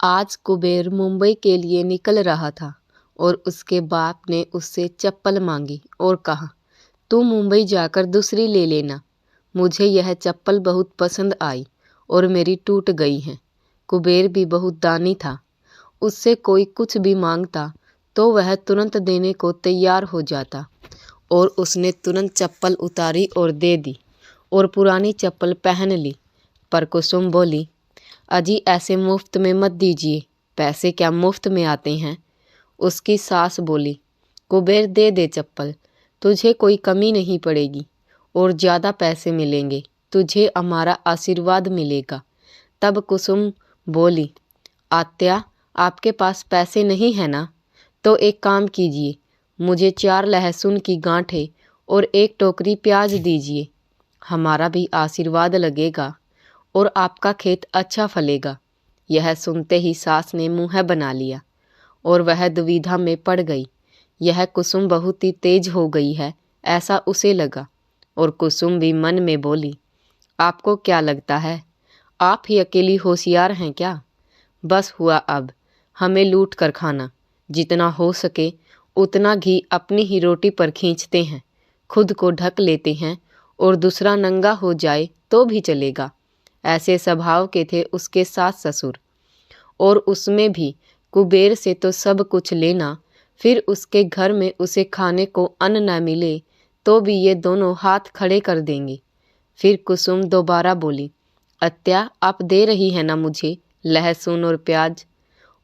आज कुबेर मुंबई के लिए निकल रहा था और उसके बाप ने उससे चप्पल मांगी और कहा, तू मुंबई जाकर दूसरी ले लेना। मुझे यह चप्पल बहुत पसंद आई और मेरी टूट गई है। कुबेर भी बहुत दानी था। उससे कोई कुछ भी मांगता तो वह तुरंत देने को तैयार हो जाता और उसने तुरंत चप्पल उतारी और दे दी और पुरानी चप्पल पहन ली। पर कुसुम बोली, अजी ऐसे मुफ्त में मत दीजिए, पैसे क्या मुफ्त में आते हैं। उसकी सास बोली, कुबेर दे दे चप्पल, तुझे कोई कमी नहीं पड़ेगी और ज़्यादा पैसे मिलेंगे, तुझे हमारा आशीर्वाद मिलेगा। तब कुसुम बोली, आत्या आपके पास पैसे नहीं है ना, तो एक काम कीजिए, मुझे 4 लहसुन की गांठें और 1 टोकरी प्याज दीजिए, हमारा भी आशीर्वाद लगेगा और आपका खेत अच्छा फलेगा। यह सुनते ही सास ने मुँह बना लिया और वह दुविधा में पड़ गई। यह कुसुम बहुत ही तेज हो गई है, ऐसा उसे लगा। और कुसुम भी मन में बोली, आपको क्या लगता है, आप ही अकेली होशियार हैं क्या? बस हुआ अब, हमें लूट कर खाना, जितना हो सके उतना घी अपनी ही रोटी पर खींचते हैं, खुद को ढक लेते हैं और दूसरा नंगा हो जाए तो भी चलेगा। ऐसे स्वभाव के थे उसके सास ससुर। और उसमें भी कुबेर से तो सब कुछ लेना, फिर उसके घर में उसे खाने को अन्न न मिले तो भी ये दोनों हाथ खड़े कर देंगे। फिर कुसुम दोबारा बोली, अत्या आप दे रही है ना मुझे लहसुन और प्याज?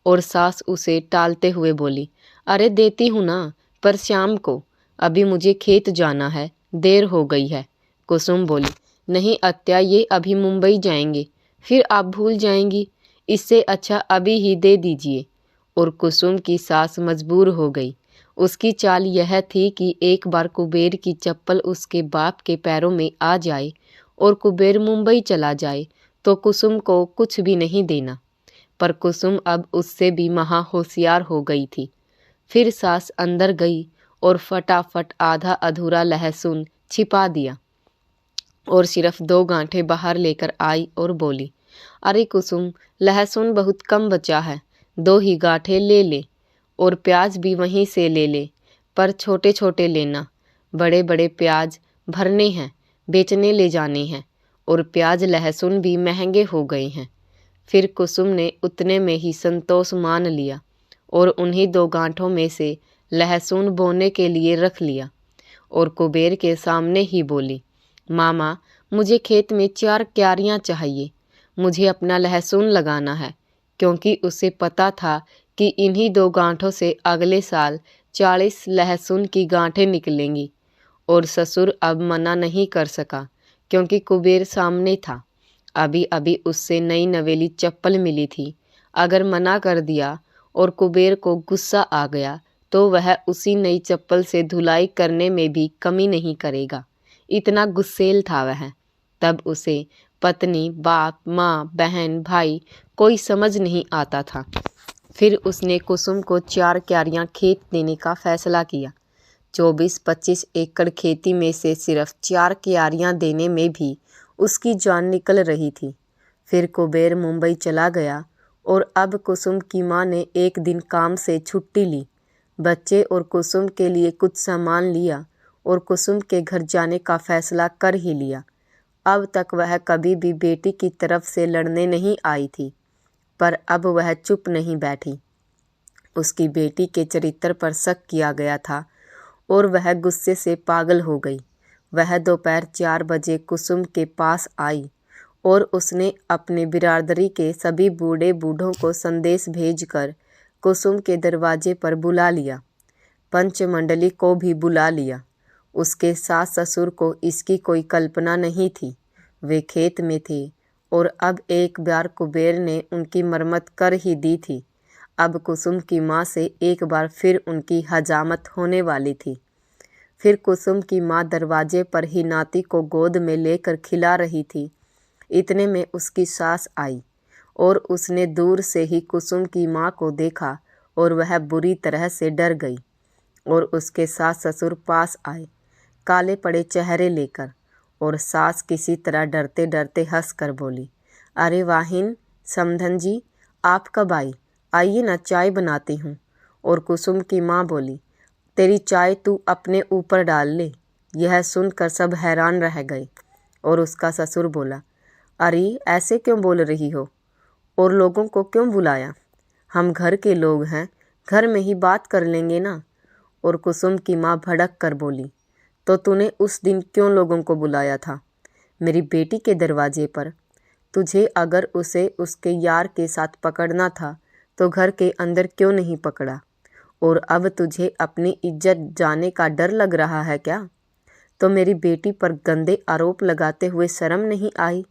और सास उसे टालते हुए बोली, अरे देती हूँ ना, पर शाम को, अभी मुझे खेत जाना है, देर हो गई है। कुसुम बोली, नहीं अत्या, ये अभी मुंबई जाएंगे, फिर आप भूल जाएंगी, इससे अच्छा अभी ही दे दीजिए। और कुसुम की सास मजबूर हो गई। उसकी चाल यह थी कि एक बार कुबेर की चप्पल उसके बाप के पैरों में आ जाए और कुबेर मुंबई चला जाए तो कुसुम को कुछ भी नहीं देना। पर कुसुम अब उससे भी महा होशियार हो गई थी। फिर सास अंदर गई और फटाफट आधा अधूरा लहसुन छिपा दिया और सिर्फ 2 गांठें बाहर लेकर आई और बोली, अरे कुसुम, लहसुन बहुत कम बचा है, 2 ही गांठें ले ले और प्याज भी वहीं से ले ले, पर छोटे छोटे लेना, बड़े बड़े प्याज भरने हैं, बेचने ले जाने हैं और प्याज लहसुन भी महंगे हो गए हैं। फिर कुसुम ने उतने में ही संतोष मान लिया और उन्हीं 2 गांठों में से लहसुन बोने के लिए रख लिया और कुबेर के सामने ही बोली, मामा मुझे खेत में 4 क्यारियां चाहिए, मुझे अपना लहसुन लगाना है, क्योंकि उसे पता था कि इन्हीं 2 गांठों से अगले साल 40 लहसुन की गांठें निकलेंगी। और ससुर अब मना नहीं कर सका क्योंकि कुबेर सामने था। अभी अभी उससे नई नवेली चप्पल मिली थी। अगर मना कर दिया और कुबेर को गुस्सा आ गया तो वह उसी नई चप्पल से धुलाई करने में भी कमी नहीं करेगा। इतना गुस्सेल था वह। तब उसे पत्नी, बाप, माँ, बहन, भाई कोई समझ नहीं आता था। फिर उसने कुसुम को 4 क्यारियां खेत देने का फैसला किया। 24-25 एकड़ खेती में से सिर्फ 4 क्यारियां देने में भी उसकी जान निकल रही थी। फिर कुबेर मुंबई चला गया और अब कुसुम की माँ ने एक दिन काम से छुट्टी ली। बच्चे और कुसुम के लिए कुछ सामान लिया और कुसुम के घर जाने का फैसला कर ही लिया। अब तक वह कभी भी बेटी की तरफ से लड़ने नहीं आई थी, पर अब वह चुप नहीं बैठी। उसकी बेटी के चरित्र पर शक किया गया था और वह गुस्से से पागल हो गई। वह दोपहर 4 बजे कुसुम के पास आई और उसने अपने बिरादरी के सभी बूढ़े बूढ़ों को संदेश भेजकर कुसुम के दरवाजे पर बुला लिया। पंचमंडली को भी बुला लिया। उसके सास ससुर को इसकी कोई कल्पना नहीं थी। वे खेत में थे और अब एक बार कुबेर ने उनकी मरम्मत कर ही दी थी। अब कुसुम की माँ से एक बार फिर उनकी हजामत होने वाली थी। फिर कुसुम की माँ दरवाजे पर ही नाती को गोद में लेकर खिला रही थी। इतने में उसकी सास आई और उसने दूर से ही कुसुम की माँ को देखा और वह बुरी तरह से डर गई। और उसके सास ससुर पास आए, काले पड़े चेहरे लेकर, और सास किसी तरह डरते डरते हंस कर बोली, अरे वाहिन समधन जी, आप कब आई? आइए ना, चाय बनाती हूँ। और कुसुम की माँ बोली, तेरी चाय तू अपने ऊपर डाल ले। यह सुनकर सब हैरान रह गए और उसका ससुर बोला, अरे ऐसे क्यों बोल रही हो? और लोगों को क्यों बुलाया? हम घर के लोग हैं, घर में ही बात कर लेंगे ना। और कुसुम की माँ भड़क कर बोली, तो तूने उस दिन क्यों लोगों को बुलाया था? मेरी बेटी के दरवाजे पर। तुझे अगर उसे उसके यार के साथ पकड़ना था तो घर के अंदर क्यों नहीं पकड़ा? और अब तुझे अपनी इज्जत जाने का डर लग रहा है क्या? तो मेरी बेटी पर गंदे आरोप लगाते हुए शर्म नहीं आई?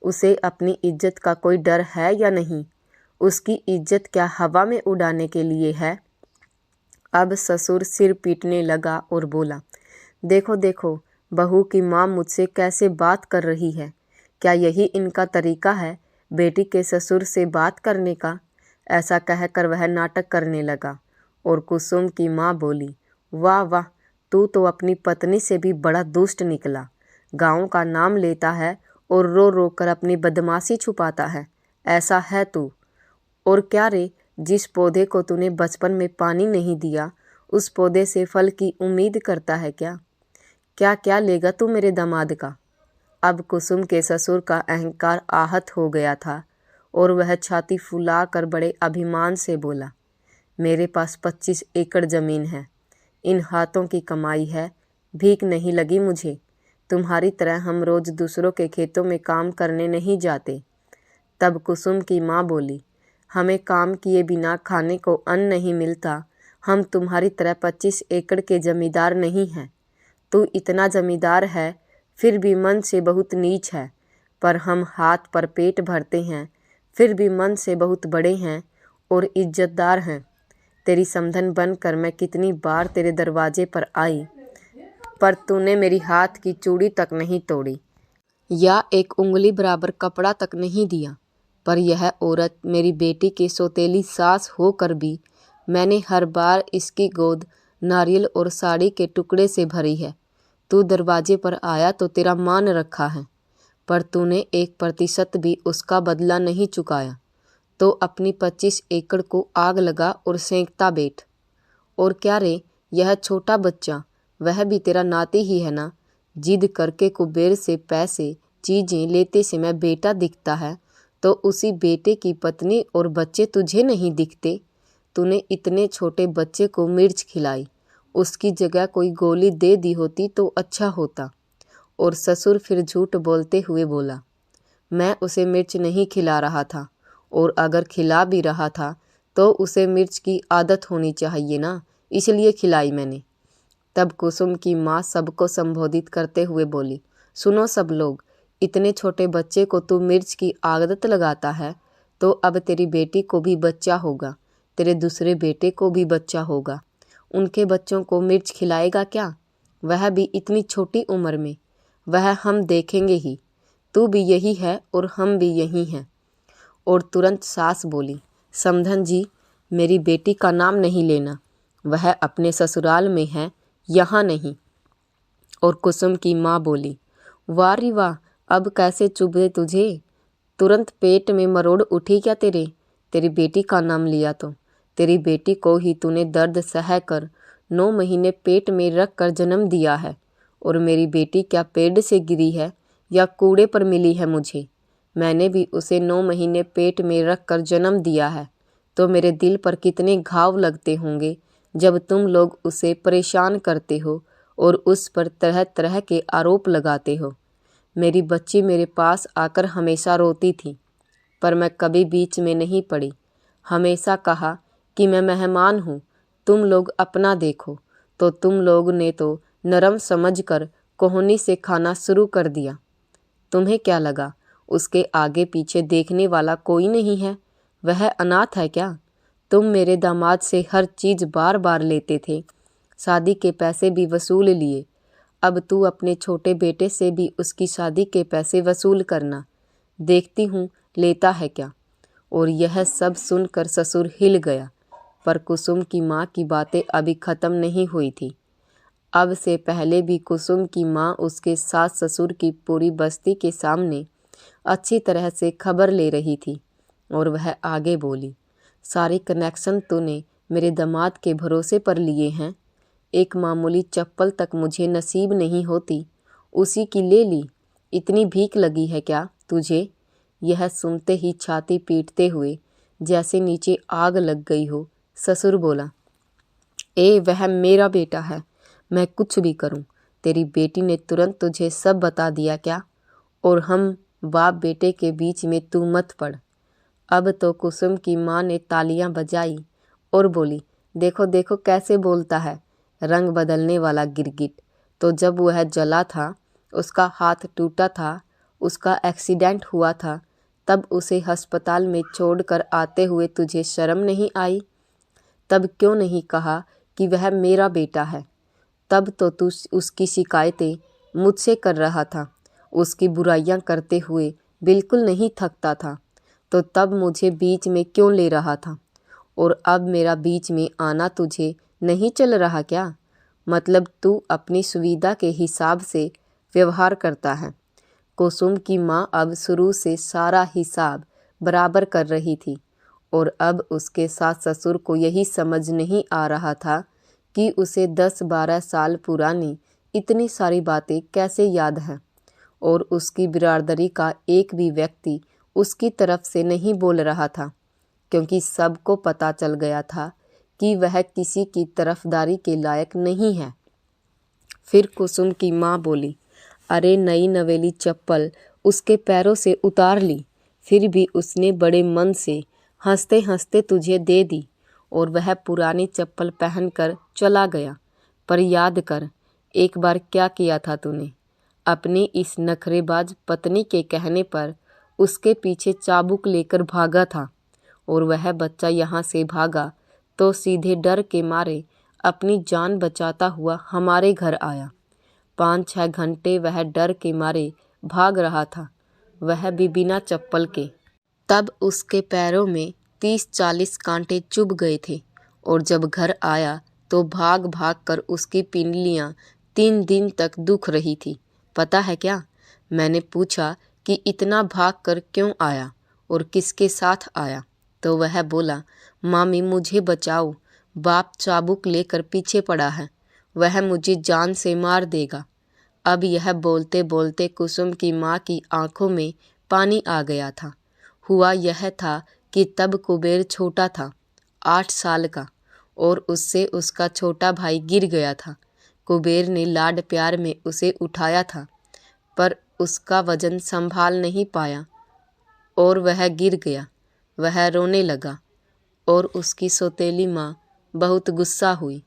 उसे अपनी इज्जत का कोई डर है या नहीं? उसकी इज्जत क्या हवा में उड़ाने के लिए है? अब ससुर सिर पीटने लगा और बोला, देखो देखो, बहू की माँ मुझसे कैसे बात कर रही है। क्या यही इनका तरीका है बेटी के ससुर से बात करने का? ऐसा कहकर वह नाटक करने लगा। और कुसुम की माँ बोली, वाह वाह, तू तो अपनी पत्नी से भी बड़ा दुष्ट निकला। गाँव का नाम लेता है और रो रो कर अपनी बदमाशी छुपाता है। ऐसा है तू। और क्या रे, जिस पौधे को तूने बचपन में पानी नहीं दिया, उस पौधे से फल की उम्मीद करता है क्या? क्या क्या लेगा तू मेरे दामाद का? अब कुसुम के ससुर का अहंकार आहत हो गया था और वह छाती फुलाकर बड़े अभिमान से बोला, मेरे पास 25 एकड़ ज़मीन है। इन हाथों की कमाई है, भीख नहीं लगी मुझे। तुम्हारी तरह हम रोज़ दूसरों के खेतों में काम करने नहीं जाते। तब कुसुम की माँ बोली, हमें काम किए बिना खाने को अन्न नहीं मिलता। हम तुम्हारी तरह 25 एकड़ के जमींदार नहीं हैं। तू इतना जमींदार है, फिर भी मन से बहुत नीच है। पर हम हाथ पर पेट भरते हैं, फिर भी मन से बहुत बड़े हैं और इज्जतदार हैं। तेरी समधन बनकर मैं कितनी बार तेरे दरवाजे पर आई, पर तूने मेरी हाथ की चूड़ी तक नहीं तोड़ी या एक उंगली बराबर कपड़ा तक नहीं दिया। पर यह औरत मेरी बेटी की सौतेली सास होकर भी मैंने हर बार इसकी गोद नारियल और साड़ी के टुकड़े से भरी है। तू दरवाजे पर आया तो तेरा मान रखा है, पर तूने 1% भी उसका बदला नहीं चुकाया। तो अपनी 25 एकड़ को आग लगा और सेंकता बैठ। और क्या रे, यह छोटा बच्चा, वह भी तेरा नाती ही है ना? जिद करके कुबेर से पैसे चीज़ें लेते समय बेटा दिखता है, तो उसी बेटे की पत्नी और बच्चे तुझे नहीं दिखते? तूने इतने छोटे बच्चे को मिर्च खिलाई, उसकी जगह कोई गोली दे दी होती तो अच्छा होता। और ससुर फिर झूठ बोलते हुए बोला, मैं उसे मिर्च नहीं खिला रहा था, और अगर खिला भी रहा था तो उसे मिर्च की आदत होनी चाहिए ना, इसलिए खिलाई मैंने। तब कुसुम की माँ सबको संबोधित करते हुए बोली, सुनो सब लोग, इतने छोटे बच्चे को तू मिर्च की आदत लगाता है, तो अब तेरी बेटी को भी बच्चा होगा, तेरे दूसरे बेटे को भी बच्चा होगा। उनके बच्चों को मिर्च खिलाएगा क्या? वह भी इतनी छोटी उम्र में। वह हम देखेंगे ही। तू भी यही है और हम भी यही हैं। और तुरंत सास बोली, समधन जी, मेरी बेटी का नाम नहीं लेना। वह अपने ससुराल में है, यहाँ नहीं। और कुसुम की माँ बोली, वाह री वाह, अब कैसे चुभे तुझे? तुरंत पेट में मरोड़ उठी क्या तेरे? तेरी बेटी का नाम लिया तो? तेरी बेटी को ही तूने दर्द सह कर 9 महीने पेट में रख कर जन्म दिया है। और मेरी बेटी क्या पेड़ से गिरी है या कूड़े पर मिली है मुझे? मैंने भी उसे 9 महीने पेट में रख कर जन्म दिया है। तो मेरे दिल पर कितने घाव लगते होंगे जब तुम लोग उसे परेशान करते हो और उस पर तरह तरह के आरोप लगाते हो। मेरी बच्ची मेरे पास आकर हमेशा रोती थी, पर मैं कभी बीच में नहीं पड़ी। हमेशा कहा कि मैं मेहमान हूँ, तुम लोग अपना देखो। तो तुम लोग ने तो नरम समझकर कोहनी से खाना शुरू कर दिया। तुम्हें क्या लगा उसके आगे पीछे देखने वाला कोई नहीं है? वह अनाथ है क्या? तुम मेरे दामाद से हर चीज़ बार बार लेते थे, शादी के पैसे भी वसूल लिए। अब तू अपने छोटे बेटे से भी उसकी शादी के पैसे वसूल करना। देखती हूँ लेता है क्या। और यह सब सुनकर ससुर हिल गया। पर कुसुम की माँ की बातें अभी ख़त्म नहीं हुई थी। अब से पहले भी कुसुम की माँ उसके सास ससुर की पूरी बस्ती के सामने अच्छी तरह से खबर ले रही थी और वह आगे बोली, सारे कनेक्शन तूने मेरे दामाद के भरोसे पर लिए हैं। एक मामूली चप्पल तक मुझे नसीब नहीं होती, उसी की ले ली। इतनी भीख लगी है क्या तुझे? यह सुनते ही छाती पीटते हुए जैसे नीचे आग लग गई हो, ससुर बोला, वह मेरा बेटा है, मैं कुछ भी करूं। तेरी बेटी ने तुरंत तुझे सब बता दिया क्या? और हम बाप बेटे के बीच में तू मत पड़। अब तो कुसुम की माँ ने तालियां बजाई और बोली, देखो देखो कैसे बोलता है, रंग बदलने वाला गिरगिट। तो जब वह जला था, उसका हाथ टूटा था, उसका एक्सीडेंट हुआ था, तब उसे अस्पताल में छोड़कर आते हुए तुझे शर्म नहीं आई? तब क्यों नहीं कहा कि वह मेरा बेटा है? तब तो तू उसकी शिकायतें मुझसे कर रहा था, उसकी बुराइयां करते हुए बिल्कुल नहीं थकता था। तो तब मुझे बीच में क्यों ले रहा था? और अब मेरा बीच में आना तुझे नहीं चल रहा क्या? मतलब तू अपनी सुविधा के हिसाब से व्यवहार करता है। कुसुम की माँ अब शुरू से सारा हिसाब बराबर कर रही थी और अब उसके सास ससुर को यही समझ नहीं आ रहा था कि उसे 10-12 साल पुरानी इतनी सारी बातें कैसे याद हैं और उसकी बिरादरी का एक भी व्यक्ति उसकी तरफ से नहीं बोल रहा था, क्योंकि सबको पता चल गया था कि वह किसी की तरफदारी के लायक नहीं है। फिर कुसुम की माँ बोली, अरे नई नवेली चप्पल उसके पैरों से उतार ली, फिर भी उसने बड़े मन से हंसते हंसते तुझे दे दी और वह पुरानी चप्पल पहनकर चला गया। पर याद कर, एक बार क्या किया था तूने? अपनी इस नखरेबाज पत्नी के कहने पर उसके पीछे चाबुक लेकर भागा था और वह बच्चा यहाँ से भागा तो सीधे डर के मारे अपनी जान बचाता हुआ हमारे घर आया। 5-6 घंटे वह डर के मारे भाग रहा था, वह भी बिना चप्पल के। तब उसके पैरों में 30-40 कांटे चुभ गए थे और जब घर आया तो भाग भाग कर उसकी पिंडलियां 3 दिन तक दुख रही थी। पता है क्या? मैंने पूछा कि इतना भाग कर क्यों आया और किसके साथ आया? तो वह बोला, मामी मुझे बचाओ, बाप चाबुक लेकर पीछे पड़ा है, वह मुझे जान से मार देगा। अब यह बोलते बोलते कुसुम की माँ की आंखों में पानी आ गया था। हुआ यह था कि तब कुबेर छोटा था, 8 साल का, और उससे उसका छोटा भाई गिर गया था। कुबेर ने लाड प्यार में उसे उठाया था, पर उसका वजन संभाल नहीं पाया और वह गिर गया। वह रोने लगा और उसकी सौतेली माँ बहुत गुस्सा हुई।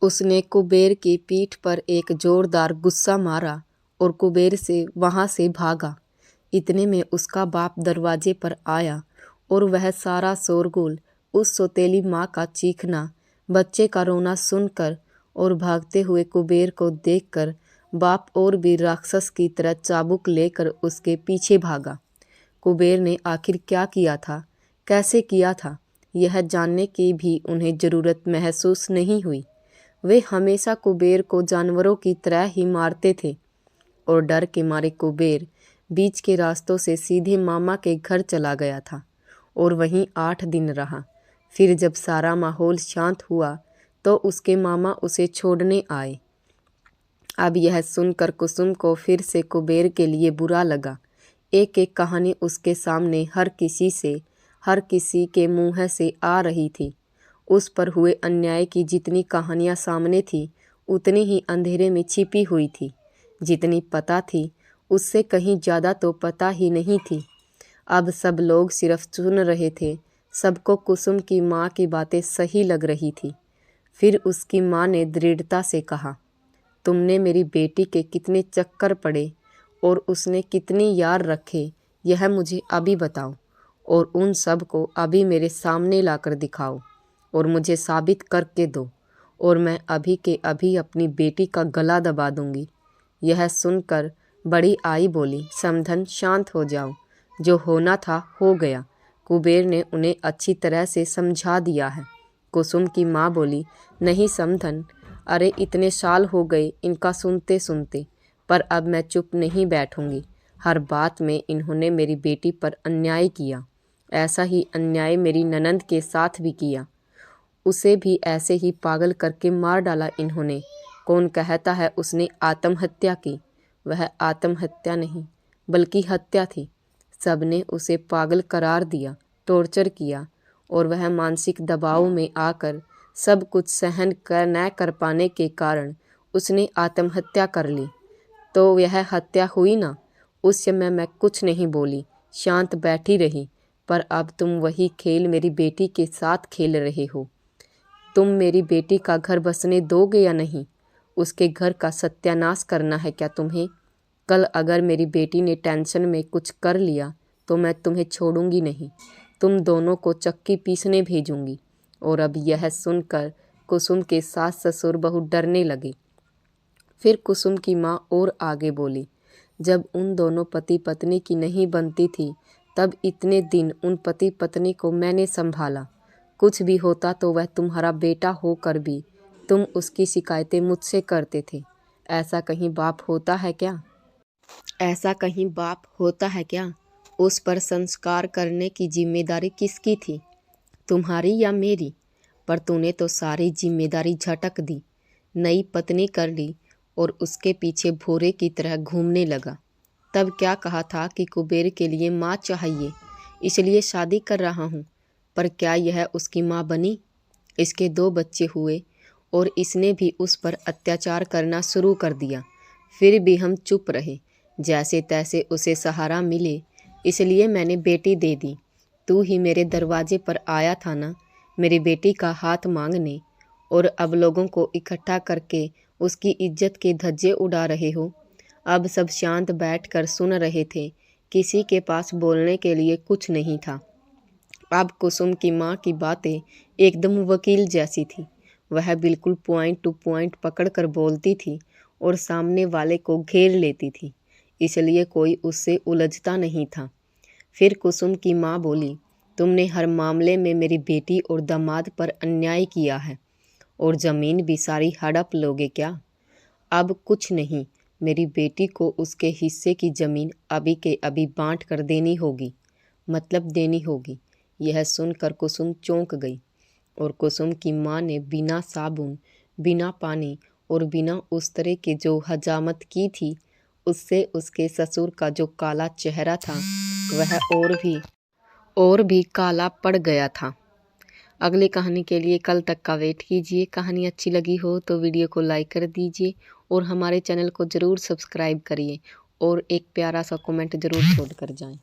उसने कुबेर की पीठ पर एक जोरदार गुस्सा मारा और कुबेर से वहाँ से भागा। इतने में उसका बाप दरवाजे पर आया और वह सारा शोरगुल, उस सौतेली माँ का चीखना, बच्चे का रोना सुनकर और भागते हुए कुबेर को देखकर बाप और भी राक्षस की तरह चाबुक लेकर उसके पीछे भागा। कुबेर ने आखिर क्या किया था, कैसे किया था, यह जानने की भी उन्हें ज़रूरत महसूस नहीं हुई। वे हमेशा कुबेर को जानवरों की तरह ही मारते थे और डर के मारे कुबेर बीच के रास्तों से सीधे मामा के घर चला गया था और वहीं 8 दिन रहा। फिर जब सारा माहौल शांत हुआ तो उसके मामा उसे छोड़ने आए। अब यह सुनकर कुसुम को फिर से कुबेर के लिए बुरा लगा। एक एक कहानी उसके सामने हर किसी के मुंह से आ रही थी। उस पर हुए अन्याय की जितनी कहानियां सामने थी, उतनी ही अंधेरे में छिपी हुई थी। जितनी पता थी उससे कहीं ज़्यादा तो पता ही नहीं थी। अब सब लोग सिर्फ सुन रहे थे। सबको कुसुम की माँ की बातें सही लग रही थी। फिर उसकी माँ ने दृढ़ता से कहा, तुमने मेरी बेटी के कितने चक्कर पड़े और उसने कितने यार रखे, यह मुझे अभी बताओ और उन सब को अभी मेरे सामने लाकर दिखाओ और मुझे साबित करके दो, और मैं अभी के अभी अपनी बेटी का गला दबा दूंगी। यह सुनकर बड़ी आई बोली, समधन शांत हो जाओ, जो होना था हो गया। कुबेर ने उन्हें अच्छी तरह से समझा दिया है। कुसुम की माँ बोली, नहीं समधन, अरे इतने साल हो गए इनका सुनते सुनते, पर अब मैं चुप नहीं बैठूंगी। हर बात में इन्होंने मेरी बेटी पर अन्याय किया। ऐसा ही अन्याय मेरी ननंद के साथ भी किया। उसे भी ऐसे ही पागल करके मार डाला इन्होंने। कौन कहता है उसने आत्महत्या की? वह आत्महत्या नहीं बल्कि हत्या थी। सबने उसे पागल करार दिया, टॉर्चर किया और वह मानसिक दबाव में आकर सब कुछ सहन न कर पाने के कारण उसने आत्महत्या कर ली। तो यह हत्या हुई ना। उस समय मैं कुछ नहीं बोली, शांत बैठी रही। पर अब तुम वही खेल मेरी बेटी के साथ खेल रहे हो। तुम मेरी बेटी का घर बसने दोगे या नहीं? उसके घर का सत्यानाश करना है क्या तुम्हें? कल अगर मेरी बेटी ने टेंशन में कुछ कर लिया तो मैं तुम्हें छोड़ूंगी नहीं। तुम दोनों को चक्की पीसने भेजूंगी। और अब यह सुनकर कुसुम के सास ससुर बहुत डरने लगे। फिर कुसुम की माँ और आगे बोली, जब उन दोनों पति पत्नी की नहीं बनती थी तब इतने दिन उन पति पत्नी को मैंने संभाला। कुछ भी होता तो वह तुम्हारा बेटा होकर भी तुम उसकी शिकायतें मुझसे करते थे। ऐसा कहीं बाप होता है क्या? ऐसा कहीं बाप होता है क्या? उस पर संस्कार करने की जिम्मेदारी किसकी थी, तुम्हारी या मेरी? पर तूने तो सारी जिम्मेदारी झटक दी, नई पत्नी कर ली और उसके पीछे भोरे की तरह घूमने लगा। तब क्या कहा था कि कुबेर के लिए माँ चाहिए, इसलिए शादी कर रहा हूँ। पर क्या यह उसकी माँ बनी? इसके 2 बच्चे हुए और इसने भी उस पर अत्याचार करना शुरू कर दिया। फिर भी हम चुप रहे, जैसे तैसे उसे सहारा मिले, इसलिए मैंने बेटी दे दी। तू ही मेरे दरवाजे पर आया था ना मेरी बेटी का हाथ मांगने, और अब लोगों को इकट्ठा करके उसकी इज्जत के धज्जे उड़ा रहे हो। अब सब शांत बैठकर सुन रहे थे, किसी के पास बोलने के लिए कुछ नहीं था। अब कुसुम की माँ की बातें एकदम वकील जैसी थी। वह बिल्कुल पॉइंट टू पॉइंट पकड़ कर बोलती थी और सामने वाले को घेर लेती थी, इसलिए कोई उससे उलझता नहीं था। फिर कुसुम की माँ बोली, तुमने हर मामले में मेरी बेटी और दामाद पर अन्याय किया है, और ज़मीन भी सारी हड़प लोगे क्या? अब कुछ नहीं, मेरी बेटी को उसके हिस्से की ज़मीन अभी के अभी बांट कर देनी होगी, मतलब देनी होगी। यह सुनकर कुसुम चौंक गई और कुसुम की माँ ने बिना साबुन, बिना पानी और बिना उस्तरे के जो हजामत की थी, उससे उसके ससुर का जो काला चेहरा था वह और भी काला पड़ गया था। अगली कहानी के लिए कल तक का वेट कीजिए। कहानी अच्छी लगी हो तो वीडियो को लाइक कर दीजिए और हमारे चैनल को ज़रूर सब्सक्राइब करिए और एक प्यारा सा कमेंट ज़रूर छोड़ कर जाएं।